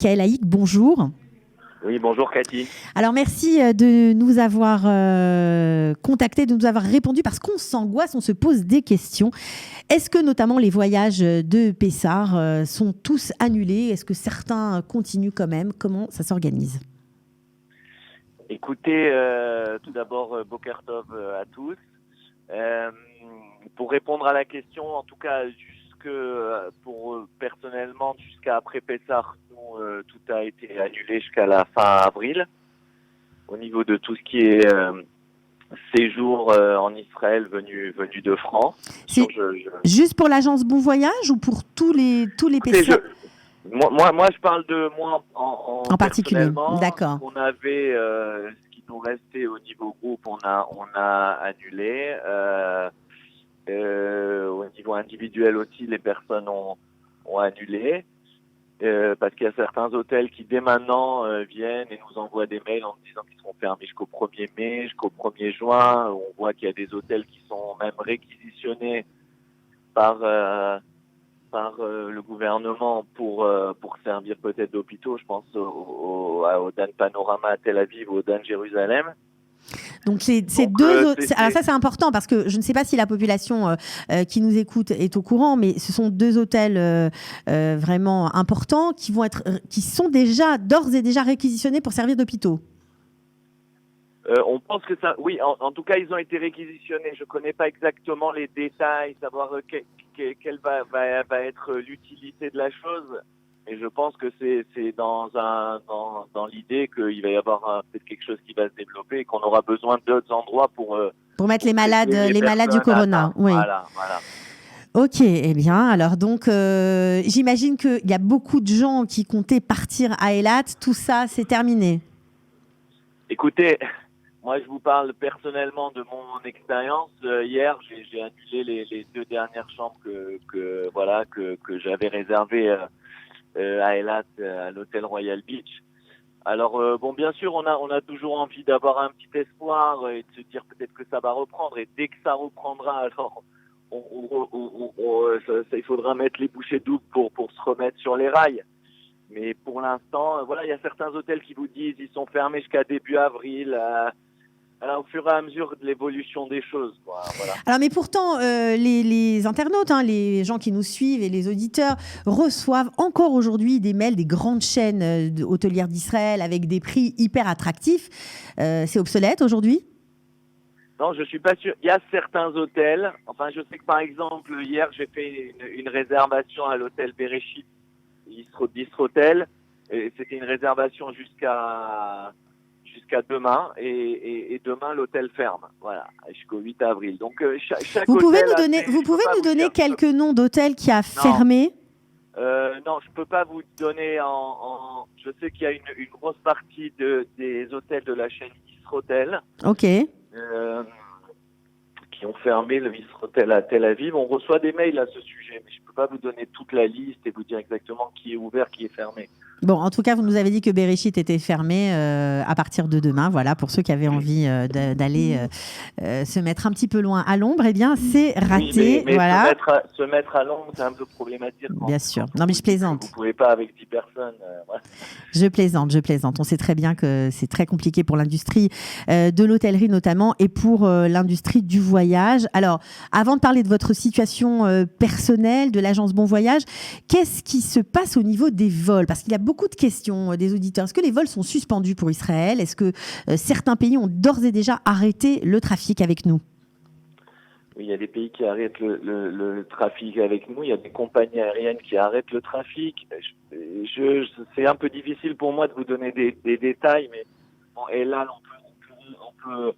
Kaelaïk, bonjour. Oui, bonjour Cathy. Alors merci de nous avoir contactés, de nous avoir répondu parce qu'on s'angoisse, on se pose des questions. Est-ce que notamment les voyages de Pessar sont tous annulés? Est-ce que certains continuent quand même? Comment ça s'organise? Écoutez, tout d'abord, Boker Tov à tous. Euh, pour répondre à la question, en tout cas, personnellement, jusqu'à après Pessah, nous, tout a été annulé jusqu'à la fin avril. Au niveau de tout ce qui est séjour en Israël venu de France. C'est juste pour l'agence Bon Voyage ou pour tous les Écoutez, Pessar moi, je parle de moi en particulier? personnellement. D'accord. Ce qu'on avait, ce qui nous restait au niveau groupe, on a annulé. Au niveau individuel aussi, les personnes ont annulé. Parce qu'il y a certains hôtels qui dès maintenant viennent et nous envoient des mails en nous disant qu'ils seront fermés jusqu'au 1er mai, jusqu'au 1er juin. On voit qu'il y a des hôtels qui sont même réquisitionnés par le gouvernement pour servir peut-être d'hôpitaux. Je pense au Dan Panorama à Tel Aviv ou au Dan Jérusalem. Donc ces deux autres. Alors ça c'est important parce que je ne sais pas si la population qui nous écoute est au courant, mais ce sont deux hôtels vraiment importants qui sont déjà d'ores et déjà réquisitionnés pour servir d'hôpitaux. On pense que ça, oui, en tout cas, ils ont été réquisitionnés. Je ne connais pas exactement les détails, savoir quelle va être l'utilité de la chose. Et je pense que c'est dans l'idée qu'il va y avoir peut-être quelque chose qui va se développer et qu'on aura besoin d'autres endroits Pour mettre pour les malades, traiter les malades du personnes corona. atteintes. Oui. Voilà. Ok, eh bien, alors donc, j'imagine qu'il y a beaucoup de gens qui comptaient partir à Eilat. Tout ça, c'est terminé. Écoutez, moi, je vous parle personnellement de mon expérience. Hier, j'ai annulé les deux dernières chambres que j'avais réservées à Eilat, à l'hôtel Royal Beach. Alors bon, bien sûr, on a toujours envie d'avoir un petit espoir et de se dire peut-être que ça va reprendre. Et dès que ça reprendra, alors il faudra mettre les bouchées doubles pour se remettre sur les rails. Mais pour l'instant, voilà, il y a certains hôtels qui vous disent ils sont fermés jusqu'à début avril. Alors, au fur et à mesure de l'évolution des choses, quoi. Voilà. Alors, mais pourtant, les internautes, hein, les gens qui nous suivent et les auditeurs reçoivent encore aujourd'hui des mails des grandes chaînes hôtelières d'Israël avec des prix hyper attractifs. C'est obsolète aujourd'hui? Non, je suis pas sûr. Il y a certains hôtels. Enfin, je sais que par exemple, hier, j'ai fait une réservation à l'hôtel Bereshit d'Isrotel. Et c'était une réservation jusqu'à demain. Et demain, l'hôtel ferme. Voilà, jusqu'au 8 avril. Donc, chaque Vous pouvez hôtel vous pouvez nous donner quelques noms d'hôtels qui a Non. fermé? Non, je peux pas vous donner Je sais qu'il y a une grosse partie des hôtels de la chaîne Israël. Ok. Qui ont fermé le Israël à Tel Aviv. On reçoit des mails à ce sujet, mais je peux pas vous donner toute la liste et vous dire exactement qui est ouvert, qui est fermé. Bon, en tout cas, vous nous avez dit que Bereshit était fermé à partir de demain. Voilà, pour ceux qui avaient envie d'aller se mettre un petit peu loin à l'ombre, eh bien, c'est raté. Oui, mais voilà. se mettre à l'ombre, c'est un peu problématique. Bien sûr. Non, mais je plaisante. Vous pouvez pas avec 10 personnes. Ouais. Je plaisante. On sait très bien que c'est très compliqué pour l'industrie de l'hôtellerie notamment et pour l'industrie du voyage. Alors, avant de parler de votre situation personnelle, de l'agence Bon Voyage, qu'est-ce qui se passe au niveau des vols? Parce qu'il y a beaucoup de questions des auditeurs. Est-ce que les vols sont suspendus pour Israël? Est-ce que certains pays ont d'ores et déjà arrêté le trafic avec nous? Oui, il y a des pays qui arrêtent le trafic avec nous. Il y a des compagnies aériennes qui arrêtent le trafic. C'est un peu difficile pour moi de vous donner des détails, mais bon, et là, on peut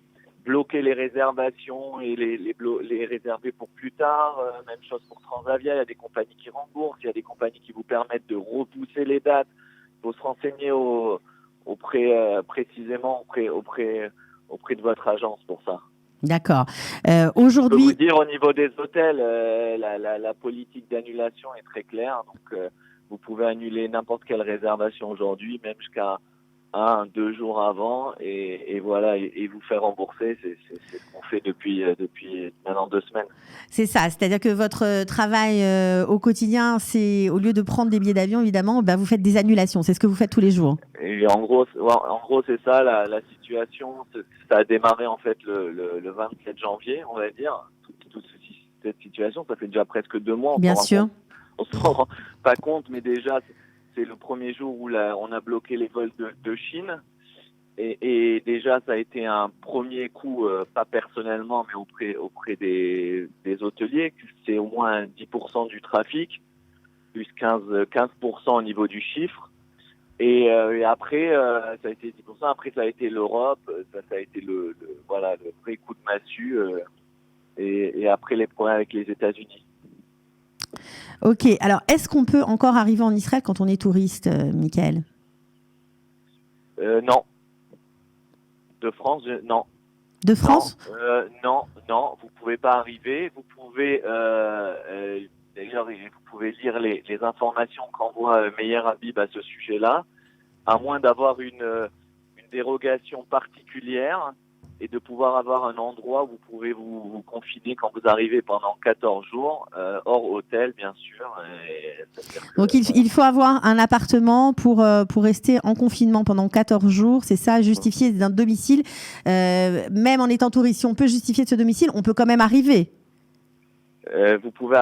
bloquer les réservations et les réserver pour plus tard. Même chose pour Transavia. Il y a des compagnies qui remboursent. Il y a des compagnies qui vous permettent de repousser les dates. Il faut se renseigner précisément auprès de votre agence pour ça. D'accord. Aujourd'hui, je peux vous Aujourd'hui, dire au niveau des hôtels, la politique d'annulation est très claire. Donc, vous pouvez annuler n'importe quelle réservation aujourd'hui, même jusqu'à 2 jours avant et voilà et vous faire rembourser. C'est ce qu'on fait depuis maintenant 2 semaines. C'est ça, c'est-à-dire que votre travail au quotidien, c'est au lieu de prendre des billets d'avion, évidemment, vous faites des annulations. C'est ce que vous faites tous les jours. Et en gros, c'est ça la situation. Ça a démarré en fait le 27 janvier, on va dire. Toute cette situation, ça fait déjà presque 2 mois. Bien sûr. On s'en rend pas compte, mais déjà, c'est le premier jour où on a bloqué les vols de Chine. Et déjà, ça a été un premier coup, pas personnellement, mais auprès des hôteliers. C'est au moins 10% du trafic, plus 15% au niveau du chiffre. Et après, ça a été 10%. Après, ça a été l'Europe. Ça a été le vrai coup de massue. Et après, les problèmes avec les États-Unis. Ok. Alors, est-ce qu'on peut encore arriver en Israël quand on est touriste, Michael ? Non. De France, non. De France ? Non. Vous pouvez pas arriver. Vous pouvez d'ailleurs, vous pouvez lire les informations qu'envoie Meir Habib à ce sujet-là, à moins d'avoir une dérogation particulière et de pouvoir avoir un endroit où vous pouvez vous confiner quand vous arrivez pendant 14 jours, hors hôtel, bien sûr. Donc, il faut avoir un appartement pour rester en confinement pendant 14 jours. C'est ça, justifier d'un domicile. Même en étant touriste, si on peut justifier de ce domicile, on peut quand même arriver. Vous pouvez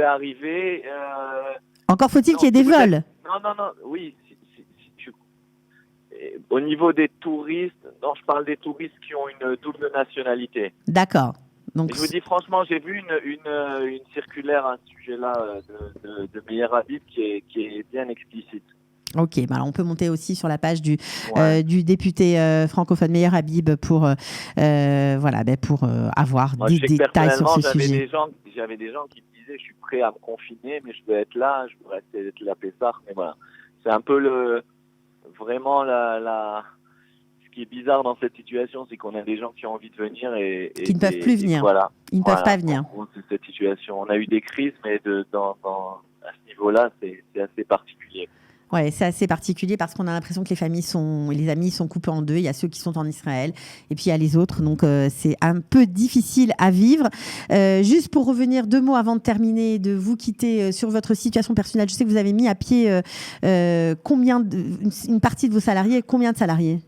arriver. Encore faut-il qu'il y ait des vols. Non. Oui. Au niveau des touristes, non, je parle des touristes qui ont une double nationalité. D'accord. Donc, et je vous dis franchement, j'ai vu une circulaire à ce sujet-là de Meir Habib qui est bien explicite. Ok, alors on peut monter aussi sur la page du député francophone Meir Habib pour avoir des détails sur ce sujet. J'avais des gens qui me disaient je suis prêt à me confiner, mais je veux être là, je veux rester être la Pessah. Mais voilà, c'est un peu vraiment ce qui est bizarre dans cette situation, c'est qu'on a des gens qui ont envie de venir et qui ne peuvent plus venir. Voilà. Ils ne peuvent pas venir. En gros, c'est cette situation. On a eu des crises, mais à ce niveau-là, c'est assez particulier. Ouais, c'est assez particulier parce qu'on a l'impression que les amis sont coupés en deux. Il y a ceux qui sont en Israël et puis il y a les autres. Donc, c'est un peu difficile à vivre. Juste pour revenir 2 mots avant de terminer, de vous quitter sur votre situation personnelle. Je sais que vous avez mis à pied une partie de vos salariés. Combien de salariés ?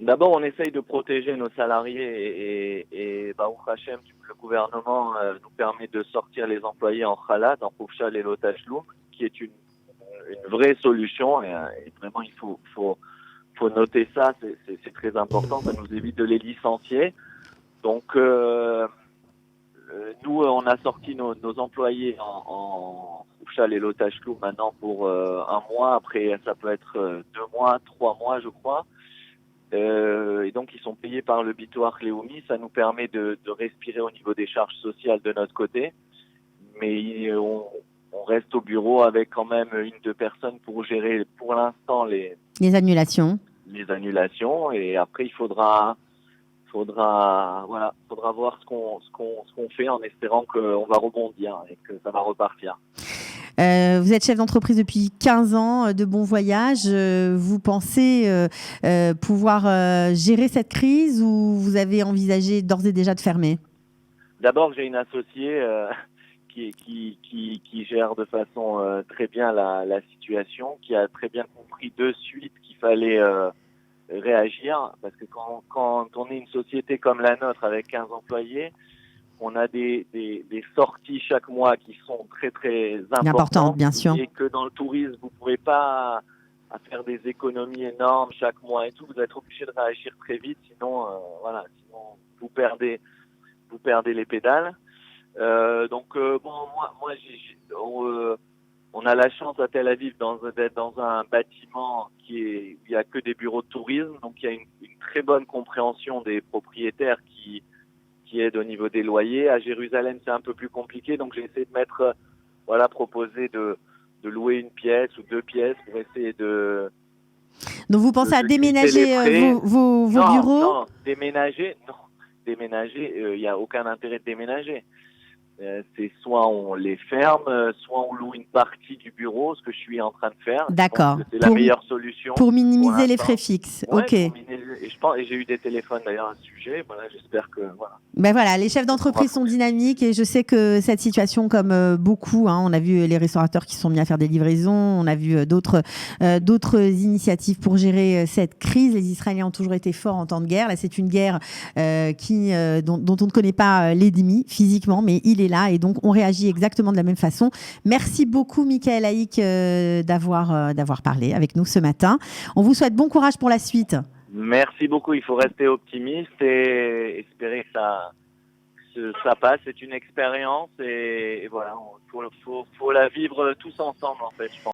D'abord, on essaye de protéger nos salariés et Baruch Hashem, le gouvernement nous permet de sortir les employés en Khalat, en Khufsha Lelot Tashlum, qui est une vraie solution et vraiment il faut noter ça, c'est très important, ça nous évite de les licencier. Donc nous on a sorti nos employés en Khufsha Lelot Tashlum maintenant pour 1 mois, après ça peut être 2 mois, 3 mois je crois. Et donc ils sont payés par le Bitoach Leumi, ça nous permet de respirer au niveau des charges sociales de notre côté, mais on reste au bureau avec quand même 1-2 personnes pour gérer pour l'instant les annulations. Et après il faudra voir ce qu'on fait en espérant qu'on va rebondir et que ça va repartir. Vous êtes chef d'entreprise depuis 15 ans, de Bon Voyage. Vous pensez pouvoir gérer cette crise ou vous avez envisagé d'ores et déjà de fermer ? D'abord, j'ai une associée qui gère de façon très bien la situation, qui a très bien compris de suite qu'il fallait réagir, parce que quand on est une société comme la nôtre avec 15 employés, on a des sorties chaque mois qui sont très très importantes, bien sûr. Et que dans le tourisme, vous ne pouvez pas faire des économies énormes chaque mois et tout. Vous êtes obligé de réagir très vite, sinon vous perdez les pédales. On a la chance à Tel Aviv d'être dans un bâtiment où il y a que des bureaux de tourisme, donc il y a une très bonne compréhension des propriétaires qui aident au niveau des loyers. À Jérusalem, c'est un peu plus compliqué, donc j'ai essayé de proposer de louer 1 pièce ou 2 pièces pour essayer de... Donc vous pensez à déménager vos bureaux ? Non, déménager, il n'y a aucun intérêt de déménager. C'est soit on les ferme, soit on loue une partie du bureau, ce que je suis en train de faire. D'accord. Je pense que c'est la meilleure solution Pour minimiser les l'instant. frais fixes. Ouais, Ok. et j'ai eu des téléphones d'ailleurs à ce sujet. Voilà, j'espère que voilà. Ben voilà, les chefs d'entreprise sont dynamiques et je sais que cette situation, comme beaucoup, on a vu les restaurateurs qui sont mis à faire des livraisons, on a vu d'autres initiatives pour gérer cette crise. Les Israéliens ont toujours été forts en temps de guerre. Là, c'est une guerre dont on ne connaît pas l'ennemi physiquement, mais il est là et donc on réagit exactement de la même façon. Merci beaucoup, Michael Haïk, d'avoir parlé avec nous ce matin. On vous souhaite bon courage pour la suite. Merci beaucoup. Il faut rester optimiste et espérer que ça passe. C'est une expérience et voilà, faut la vivre tous ensemble en fait, je pense.